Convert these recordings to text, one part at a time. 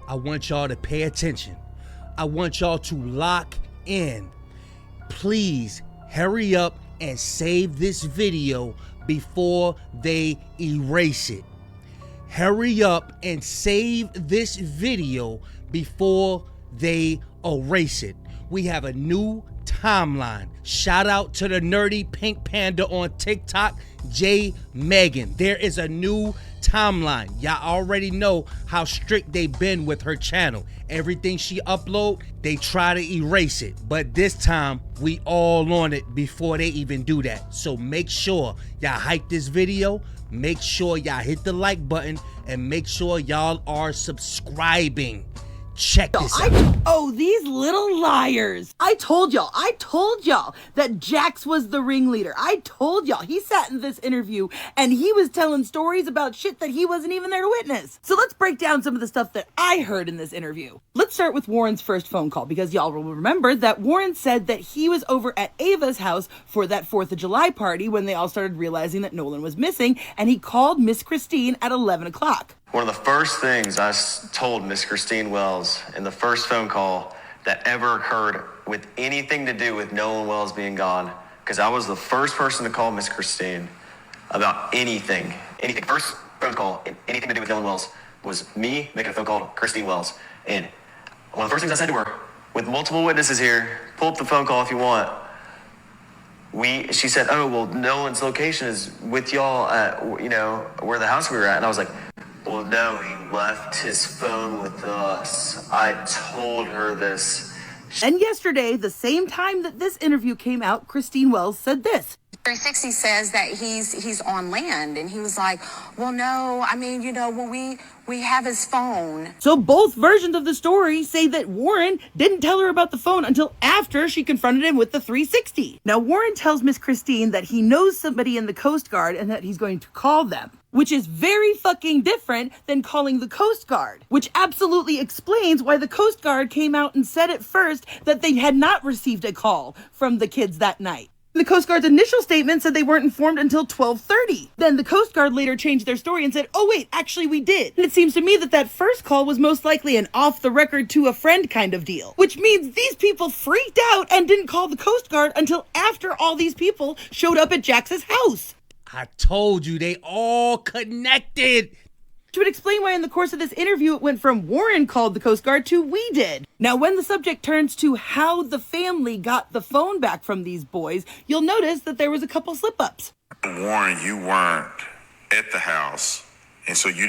I want y'all to pay attention. I want y'all to lock in. Please hurry up and save this video before they erase it. Hurry up and save this video before they erase it. We have a new timeline. Shout out to the nerdy pink panda on TikTok, J Megan. There is a new timeline. Y'all already know how strict they've been with her channel. Everything she upload, they try to erase it. But this time, we all on it before they even do that. So make sure y'all hype this video. Make sure y'all hit the like button and make sure y'all are subscribing. Check this out. Oh, these little liars. I told y'all that Jax was the ringleader. I told y'all. He sat in this interview and he was telling stories about shit that he wasn't even there to witness. So let's break down some of the stuff that I heard in this interview. Let's start with Warren's first phone call, because y'all will remember that Warren said that he was over at Ava's house for that 4th of July party when they all started realizing that Nolan was missing, and he called Miss Christine at 11 o'clock. One of the first things I told Miss Christine Wells in the first phone call that ever occurred with anything to do with Nolan Wells being gone, because I was the first person to call Miss Christine about anything. First phone call, anything to do with Nolan Wells, was me making a phone call to Christine Wells. And one of the first things I said to her, with multiple witnesses here, pull up the phone call if you want. She said, oh, well, Nolan's location is with y'all at, where the house we were at. And I was like, well, no, he left his phone with us. I told her this. And yesterday, the same time that this interview came out, Christine Wells said this. 360 says that he's on land, and he was like, well, no, I mean, well, we have his phone. So both versions of the story say that Warren didn't tell her about the phone until after she confronted him with the 360. Now, Warren tells Miss Christine that he knows somebody in the Coast Guard and that he's going to call them, which is very fucking different than calling the Coast Guard, which absolutely explains why the Coast Guard came out and said at first that they had not received a call from the kids that night. The Coast Guard's initial statement said they weren't informed until 12:30. Then the Coast Guard later changed their story and said, oh wait, actually we did. And it seems to me that that first call was most likely an off the record to a friend kind of deal, which means these people freaked out and didn't call the Coast Guard until after all these people showed up at Jax's house. I told you, they all connected. Which would explain why in the course of this interview it went from Warren called the Coast Guard to we did. Now, when the subject turns to how the family got the phone back from these boys, you'll notice that there was a couple slip-ups. Warren, you weren't at the house, and so you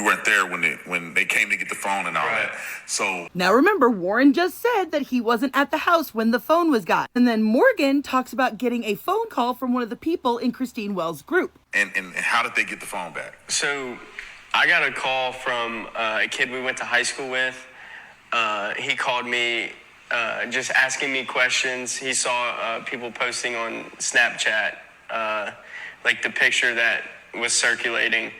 weren't there when they came to get the phone and all that. So now remember, Warren just said that he wasn't at the house when the phone was got. And then Morgan talks about getting a phone call from one of the people in Christine Wells' group. And how did they get the phone back? So I got a call from a kid we went to high school with. He called me just asking me questions. He saw people posting on Snapchat, like the picture that was circulating.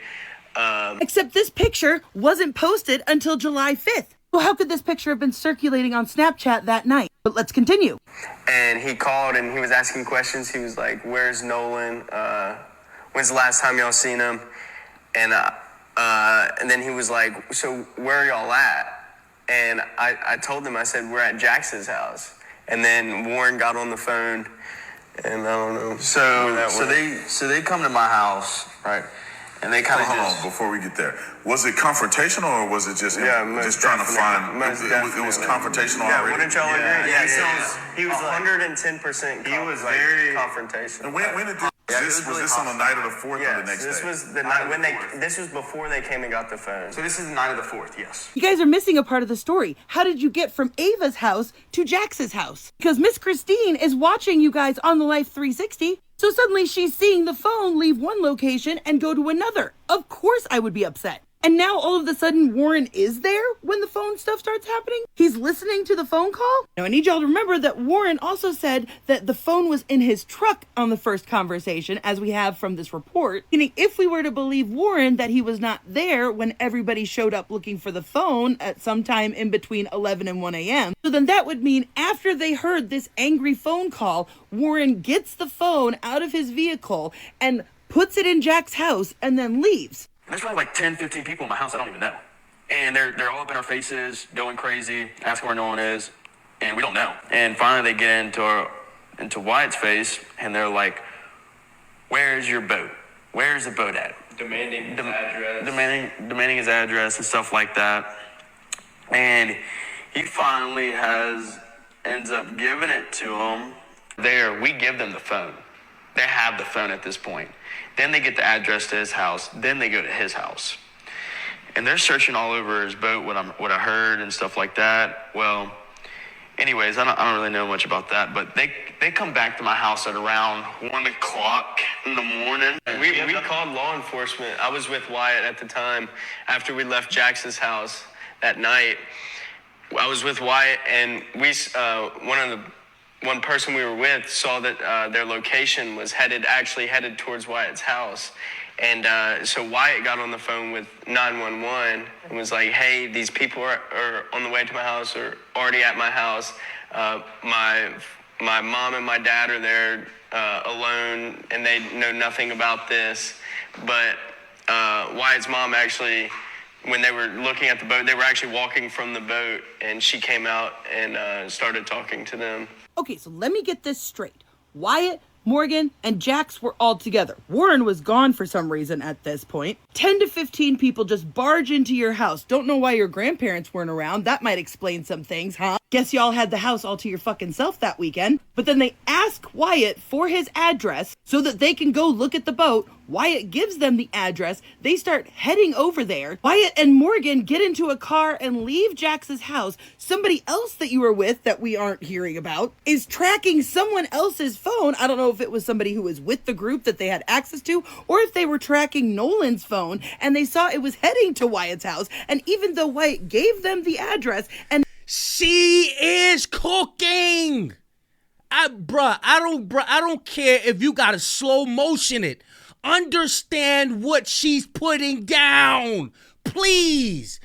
Except this picture wasn't posted until July 5th. Well, how could this picture have been circulating on Snapchat that night? But let's continue. And he called and he was asking questions. He was like, where's Nolan? When's the last time y'all seen him? And then he was like, so where are y'all at? And I told him, I said, we're at Jax's house. And then Warren got on the phone, and I don't know. So they come to my house, right? And they kind of hold on, before we get there. Was it confrontational or was it just trying to find? It was confrontational already. Wouldn't y'all agree? Yeah, he was 110%. He was very confrontational. And when did was this on the night of the 4th or the next day? This was the night when this was before they came and got the phone. So this is the night of the 4th, yes. You guys are missing a part of the story. How did you get from Ava's house to Jax's house? Because Miss Christine is watching you guys on the Life 360. So suddenly she's seeing the phone leave one location and go to another. Of course I would be upset. And now all of a sudden Warren is there when the phone stuff starts happening? He's listening to the phone call? Now I need y'all to remember that Warren also said that the phone was in his truck on the first conversation, as we have from this report. Meaning if we were to believe Warren that he was not there when everybody showed up looking for the phone at some time in between 11 and 1 a.m., so then that would mean after they heard this angry phone call, Warren gets the phone out of his vehicle and puts it in Jax's house and then leaves. There's probably like 10, 15 people in my house I don't even know. And they're all up in our faces, going crazy, asking where Nolan is, and we don't know. And finally they get into Wyatt's face, and they're like, "Where's your boat? Where's the boat at?" Demanding his address. Demanding his address and stuff like that. And he finally ends up giving it to him. We give them the phone. They have the phone at this point. Then they get the address to his house. Then they go to his house. And they're searching all over his boat, what I heard and stuff like that. Well, anyways, I don't really know much about that, but they come back to my house at around 1 o'clock in the morning. We called law enforcement. I was with Wyatt at the time. After we left Jackson's house that night, I was with Wyatt, and one person we were with saw that their location was headed towards Wyatt's house. And so Wyatt got on the phone with 911 and was like, "Hey, these people are on the way to my house, or already at my house. My mom and my dad are there alone, and they know nothing about this." But Wyatt's mom actually, when they were looking at the boat, they were actually walking from the boat, and she came out and started talking to them. Okay, so let me get this straight. Wyatt, Morgan, and Jax were all together. Warren was gone for some reason at this point. 10 to 15 people just barge into your house. Don't know why your grandparents weren't around. That might explain some things, huh? Guess y'all had the house all to your fucking self that weekend. But then they ask Wyatt for his address so that they can go look at the boat. Wyatt gives them the address. They start heading over there. Wyatt and Morgan get into a car and leave Jax's house. Somebody else that you were with that we aren't hearing about is tracking someone else's phone. I don't know if it was somebody who was with the group that they had access to, or if they were tracking Nolan's phone and they saw it was heading to Wyatt's house. And even though Wyatt gave them the address and she is cooking. I don't care if you gotta slow motion it. Understand what she's putting down. Please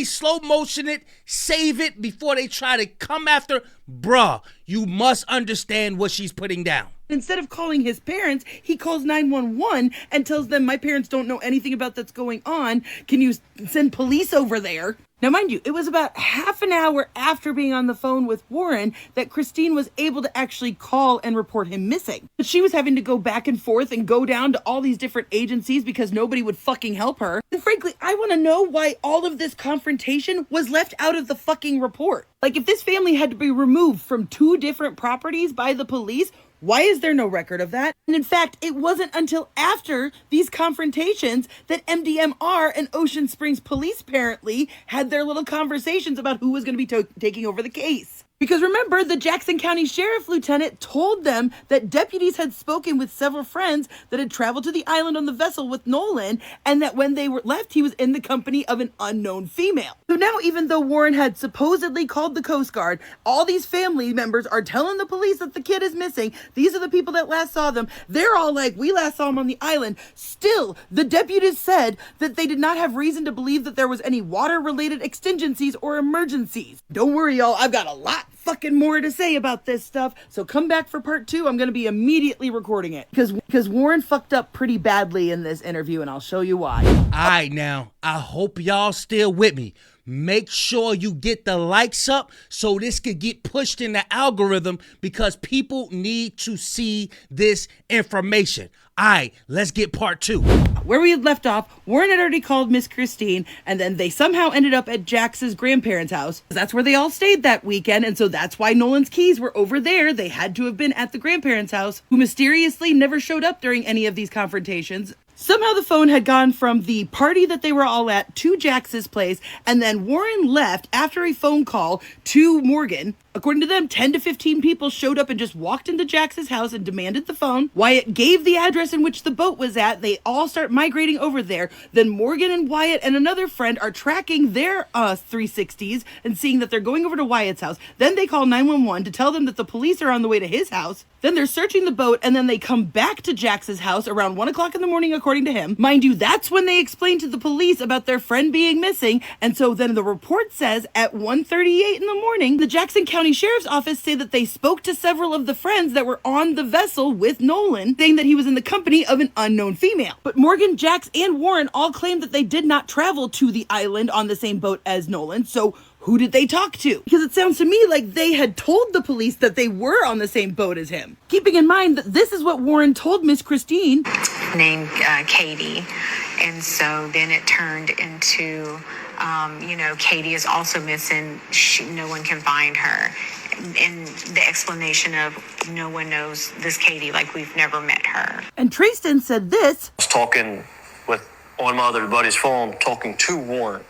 slow motion it. Save it before they try to come after. Bruh, you must understand what she's putting down. instead of calling his parents, he calls 911 and tells them, "My parents don't know anything about that's going on. Can you send police over there?" Now, mind you, it was about half an hour after being on the phone with Warren that Christine was able to actually call and report him missing. But she was having to go back and forth and go down to all these different agencies because nobody would fucking help her. And frankly, I want to know why all of this confrontation was left out of the fucking report. Like, if this family had to be removed from 2 different properties by the police, why is there no record of that? And in fact, it wasn't until after these confrontations that MDMR and Ocean Springs Police apparently had their little conversations about who was going to be taking over the case. Because remember, the Jackson County Sheriff Lieutenant told them that deputies had spoken with several friends that had traveled to the island on the vessel with Nolan, and that when they were left, he was in the company of an unknown female. So now, even though Warren had supposedly called the Coast Guard, all these family members are telling the police that the kid is missing. These are the people that last saw them. They're all like, "We last saw him on the island." Still, the deputies said that they did not have reason to believe that there was any water-related exigencies or emergencies. Don't worry, y'all. I've got a lot fucking more to say about this stuff, so come back for part 2. I'm gonna be immediately recording it because Warren fucked up pretty badly in this interview, and I'll show you why. Alright, now I hope y'all still with me. Make sure you get the likes up so this could get pushed in the algorithm, because people need to see this information. Alright, let's get part 2. Where we had left off, Warren had already called Miss Christine, and then they somehow ended up at Jax's grandparents' house. That's where they all stayed that weekend, and so that's why Nolan's keys were over there. They had to have been at the grandparents' house, who mysteriously never showed up during any of these confrontations. Somehow the phone had gone from the party that they were all at to Jax's place, and then Warren left after a phone call to Morgan. According to them, 10 to 15 people showed up and just walked into Jax's house and demanded the phone. Wyatt gave the address in which the boat was at. They all start migrating over there. Then Morgan and Wyatt and another friend are tracking their 360s and seeing that they're going over to Wyatt's house. Then they call 911 to tell them that the police are on the way to his house. Then they're searching the boat, and then they come back to Jax's house around 1 o'clock in the morning, according according to him. Mind you, that's when they explained to the police about their friend being missing. And so then the report says at 1:38 in the morning, the Jackson County Sheriff's Office say that they spoke to several of the friends that were on the vessel with Nolan, saying that he was in the company of an unknown female. But Morgan, Jax, and Warren all claimed that they did not travel to the island on the same boat as Nolan. So who did they talk to? Because it sounds to me like they had told the police that they were on the same boat as him. Keeping in mind that this is what Warren told Miss Christine. Named Katie. And so then it turned into, Katie is also missing. No one can find her. And the explanation of no one knows this Katie, like we've never met her. And Tristan said this. I was talking on my other buddy's phone, talking to Warren.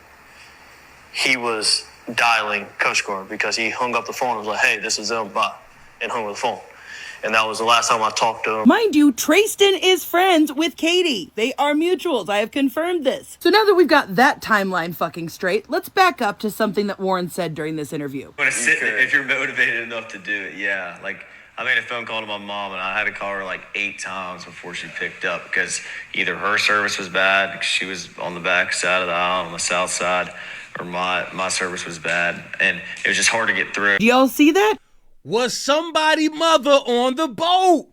He was dialing Coast Guard because he hung up the phone and was like, hey, this is them, bye, and hung up the phone. And that was the last time I talked to him. Mind you, Tristan is friends with Katie. They are mutuals. I have confirmed this. So now that we've got that timeline fucking straight, let's back up to something that Warren said during this interview. If you're motivated enough to do it, yeah. Like, I made a phone call to my mom, and I had to call her like 8 times before she picked up because either her service was bad, because she was on the back side of the aisle, on the south side, or my service was bad, and it was just hard to get through. Do y'all see that? Was somebody mother on the boat?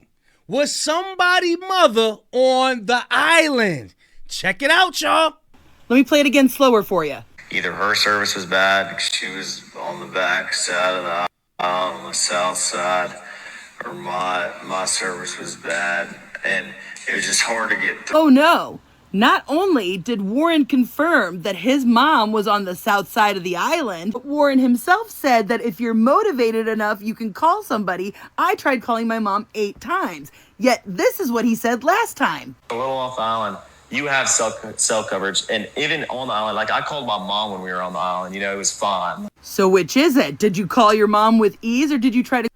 Was somebody mother on the island? Check it out, y'all. Let me play it again slower for you. Either her service was bad, because she was on the back side of the aisle, on the south side, or my service was bad, and it was just hard to get through. Oh no. Not only did Warren confirm that his mom was on the south side of the island, but Warren himself said that if you're motivated enough, you can call somebody. I tried calling my mom 8 times. Yet this is what he said last time. A little off the island, you have cell coverage. And even on the island, like I called my mom when we were on the island, it was fine. So which is it? Did you call your mom with ease or did you try to...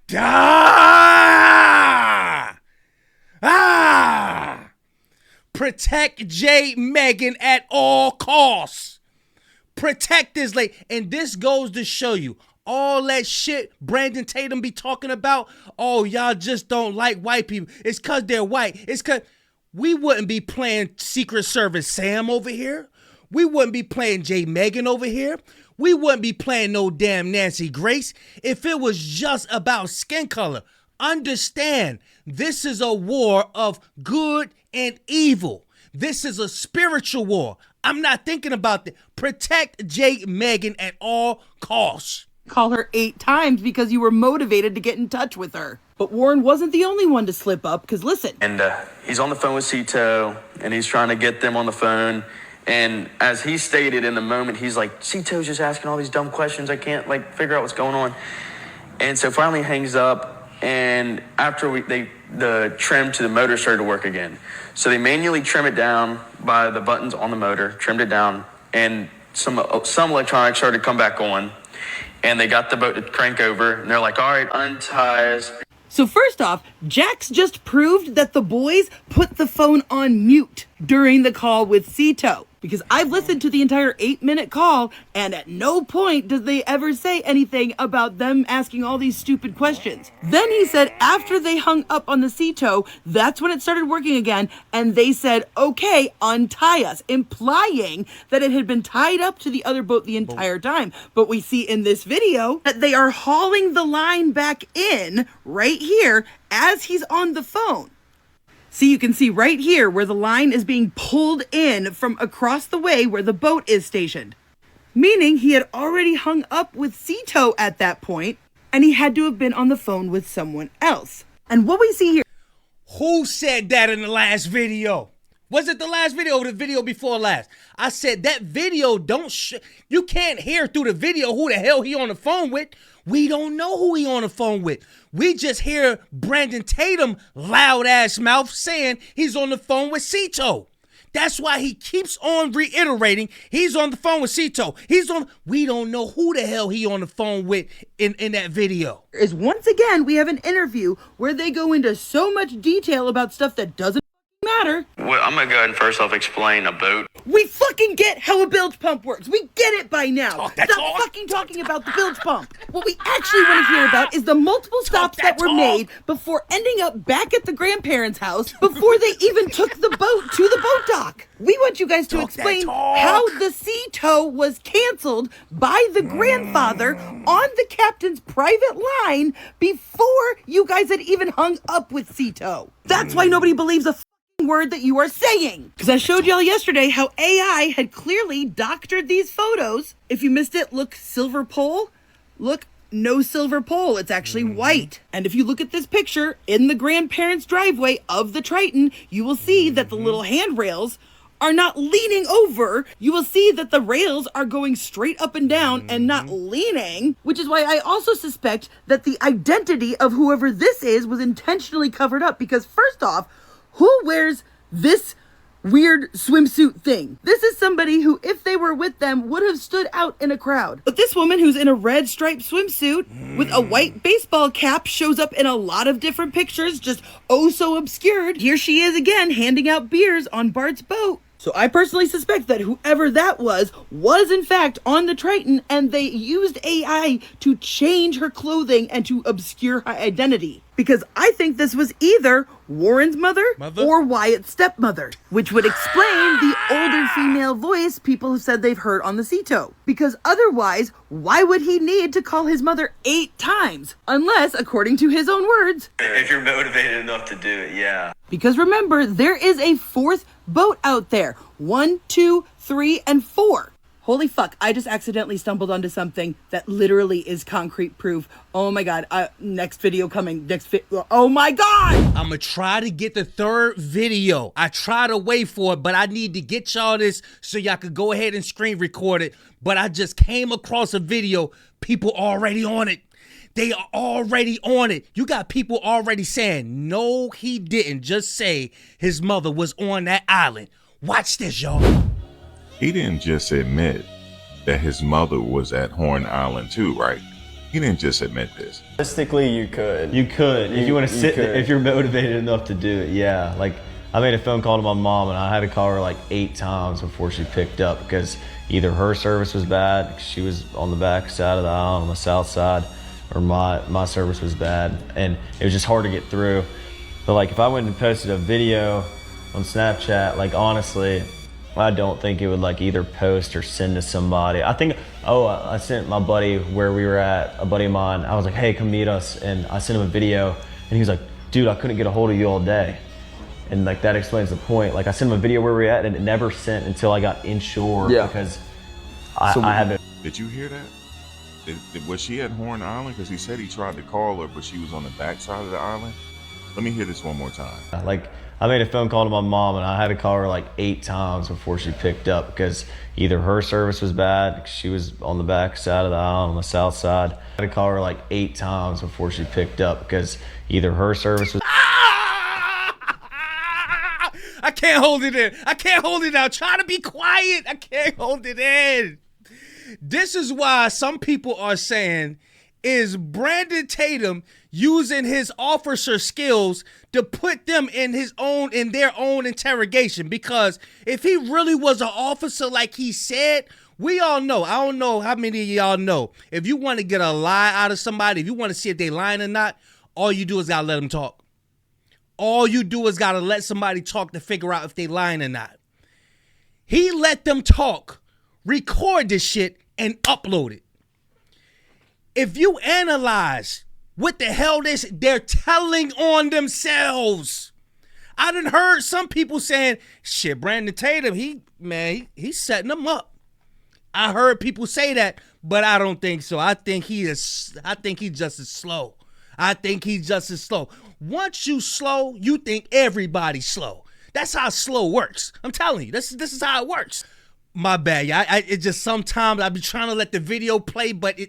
Protect J. Megan at all costs. Protect this lady. And this goes to show you all that shit Brandon Tatum be talking about. Oh, y'all just don't like white people. It's because they're white. It's because we wouldn't be playing Secret Service Sam over here. We wouldn't be playing J. Megan over here. We wouldn't be playing no damn Nancy Grace if it was just about skin color. Understand, this is a war of good and evil. This is a spiritual war. I'm not thinking about that. Protect J. Megan at all costs. Call her 8 times because you were motivated to get in touch with her. But Warren wasn't the only one to slip up, because listen. And he's on the phone with Cito, and he's trying to get them on the phone. And as he stated in the moment, he's like, Cito's just asking all these dumb questions. I can't figure out what's going on. And so finally he hangs up. And after the trim to the motor started to work again. So they manually trim it down by the buttons on the motor, trimmed it down, and some electronics started to come back on. And they got the boat to crank over, and they're like, all right, untie us. So first off, Jax just proved that the boys put the phone on mute during the call with Cito. Because I've listened to the entire 8-minute call, and at no point did they ever say anything about them asking all these stupid questions. Then he said after they hung up on the Cito, that's when it started working again, and they said, okay, untie us, implying that it had been tied up to the other boat the entire time. But we see in this video that they are hauling the line back in right here as he's on the phone. See, you can see right here where the line is being pulled in from across the way where the boat is stationed. Meaning he had already hung up with Cito at that point, and he had to have been on the phone with someone else. And what we see here... Who said that in the last video? Was it the last video or the video before last? I said that video you can't hear through the video who the hell he on the phone with. We don't know who he on the phone with. We just hear Brandon Tatum loud ass mouth saying he's on the phone with Cito. That's why he keeps on reiterating he's on the phone with Cito. We don't know who the hell he on the phone with in that video. Is once again we have an interview where they go into so much detail about stuff that doesn't matter. Well, I'm gonna go ahead and first off explain a boat. We fucking get how a bilge pump works. We get it by now. Talk that Stop talk. fucking talking about the bilge pump. What we actually want to hear about is the multiple stops that were made before ending up back at the grandparents' house before they even took the boat to the boat dock. We want you guys to explain how the sea tow was canceled by the grandfather on the captain's private line before you guys had even hung up with sea tow. That's why nobody believes a word that you are saying. Because I showed y'all yesterday how AI had clearly doctored these photos. If you missed it, look, silver pole. Look, no silver pole. It's actually white. And if you look at this picture in the grandparents' driveway of the Triton, you will see that the little handrails are not leaning over. You will see that the rails are going straight up and down and not leaning, which is why I also suspect that the identity of whoever this is was intentionally covered up. Because first off, who wears this weird swimsuit thing? This is somebody who, if they were with them, would have stood out in a crowd. But this woman who's in a red striped swimsuit with a white baseball cap shows up in a lot of different pictures, just oh so obscured. Here she is again, handing out beers on Bart's boat. So I personally suspect that whoever that was in fact on the Triton, and they used AI to change her clothing and to obscure her identity. Because I think this was either Warren's mother or Wyatt's stepmother, which would explain the older female voice people have said they've heard on the sea tow. Because otherwise, why would he need to call his mother 8 times? Unless, according to his own words, If you're motivated enough to do it, yeah. because remember, there is a 4th boat out there. 1, 2, 3, and 4. Holy fuck, I just accidentally stumbled onto something that literally is concrete proof. Oh my god, next video coming. Oh my god! I'm gonna try to get the 3rd video. I try to wait for it, but I need to get y'all this so y'all could go ahead and screen record it. But I just came across a video. People already on it. They are already on it. You got people already saying, no, he didn't just say his mother was on that island. Watch this, y'all. He didn't just admit that his mother was at Horn Island too, right? He didn't just admit this. Realistically, you could. You could, if you want to sit there, if you're motivated enough to do it, yeah. Like, I made a phone call to my mom, and I had to call her like 8 times before she picked up, because either her service was bad, she was on the back side of the aisle on the south side, or my service was bad, and it was just hard to get through. But like, if I went and posted a video on Snapchat, like, honestly, I don't think it would like either post or send to somebody. I think, I sent my buddy where we were at, a buddy of mine. I was like, hey, come meet us. And I sent him a video, and he was like, dude, I couldn't get a hold of you all day. And like, that explains the point. Like, I sent him a video where we were at, and it never sent until I got inshore, because I haven't. Did you hear that? Was she at Horn Island? Because he said he tried to call her, but she was on the back side of the island. Let me hear this one more time. Like, I made a phone call to my mom, and I had to call her like 8 times before she picked up, because either her service was bad, she was on the back side of the aisle on the south side. I had to call her like 8 times before she picked up, because either her service was... I can't hold it in. I can't hold it out. Try to be quiet. I can't hold it in. This is why some people are saying, is Brandon Tatum using his officer skills to put them in their own interrogation? Because if he really was an officer like he said, we all know, I don't know how many of y'all know, if you want to get a lie out of somebody, if you want to see if they lying or not, all you do is gotta let them talk. All you do is gotta let somebody talk to figure out if they lying or not. He let them talk, record this shit, and upload it. If you analyze what the hell they're telling on themselves. I done heard some people saying, shit, Brandon Tatum, he's setting them up. I heard people say that, but I don't think so. I think he's just as slow. Once you slow, you think everybody's slow. That's how slow works. I'm telling you, this is how it works. My bad, it just sometimes I be trying to let the video play, but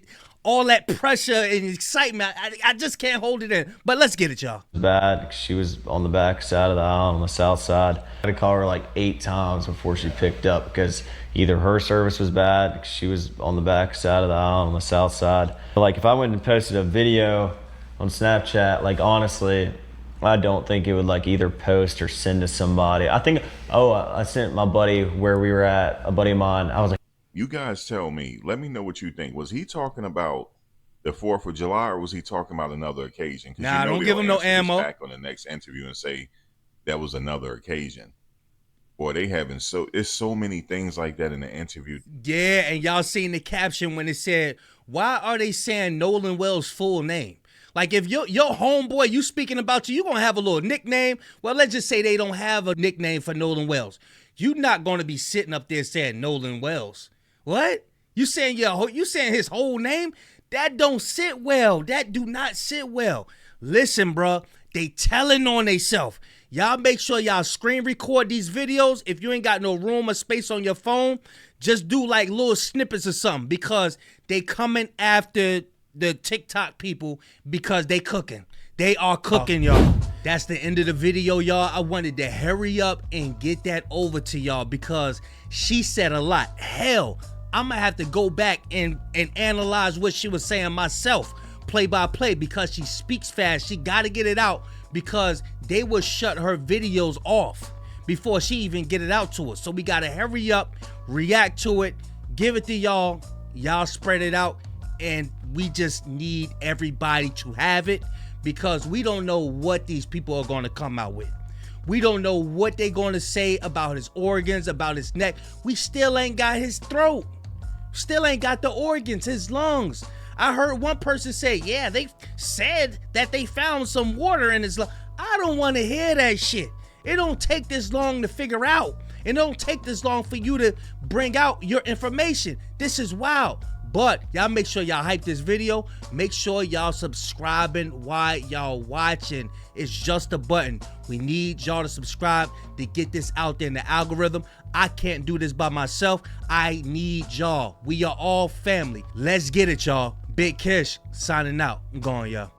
all that pressure and excitement, I just can't hold it in. But let's get it, y'all. Bad. She was on the back side of the aisle on the south side. I had to call her like 8 times before she picked up, because either her service was bad, she was on the back side of the aisle on the south side. But like, if I went and posted a video on Snapchat, like, honestly, I don't think it would like either post or send to somebody. I think, I sent my buddy where we were at, a buddy of mine. I was like, You guys tell me. Let me know what you think. Was he talking about the 4th of July, or was he talking about another occasion? Nah, don't give him no ammo. Back on the next interview and say that was another occasion. Boy, they having it's so many things like that in the interview. Yeah, and y'all seen the caption when it said, "Why are they saying Nolan Wells' full name?" Like if your homeboy, you speaking about you gonna have a little nickname. Well, let's just say they don't have a nickname for Nolan Wells. You not gonna be sitting up there saying Nolan Wells. What? You saying his whole name? That don't sit well. That do not sit well. Listen, bro, they telling on theyself. Y'all make sure y'all screen record these videos. If you ain't got no room or space on your phone, just do like little snippets or something, because they coming after the TikTok people because they cooking. They are cooking, y'all. That's the end of the video, y'all. I wanted to hurry up and get that over to y'all because she said a lot. Hell, I'm gonna have to go back and analyze what she was saying myself, play by play, because she speaks fast. She gotta get it out because they will shut her videos off before she even get it out to us. So we gotta hurry up, react to it, give it to y'all. Y'all spread it out, and we just need everybody to have it because we don't know what these people are gonna come out with. We don't know what they're gonna say about his organs, about his neck. We still ain't got his throat. Still ain't got the organs, his lungs. I heard one person say, yeah, they said that they found some water in his lung. I don't want to hear that shit. It don't take this long to figure out. It don't take this long for you to bring out your information. This is wild. But y'all make sure y'all hype this video. Make sure y'all subscribing while y'all watching. It's just a button. We need y'all to subscribe to get this out there in the algorithm. I can't do this by myself. I need y'all. We are all family. Let's get it, y'all. Big Kish signing out. I'm going, y'all.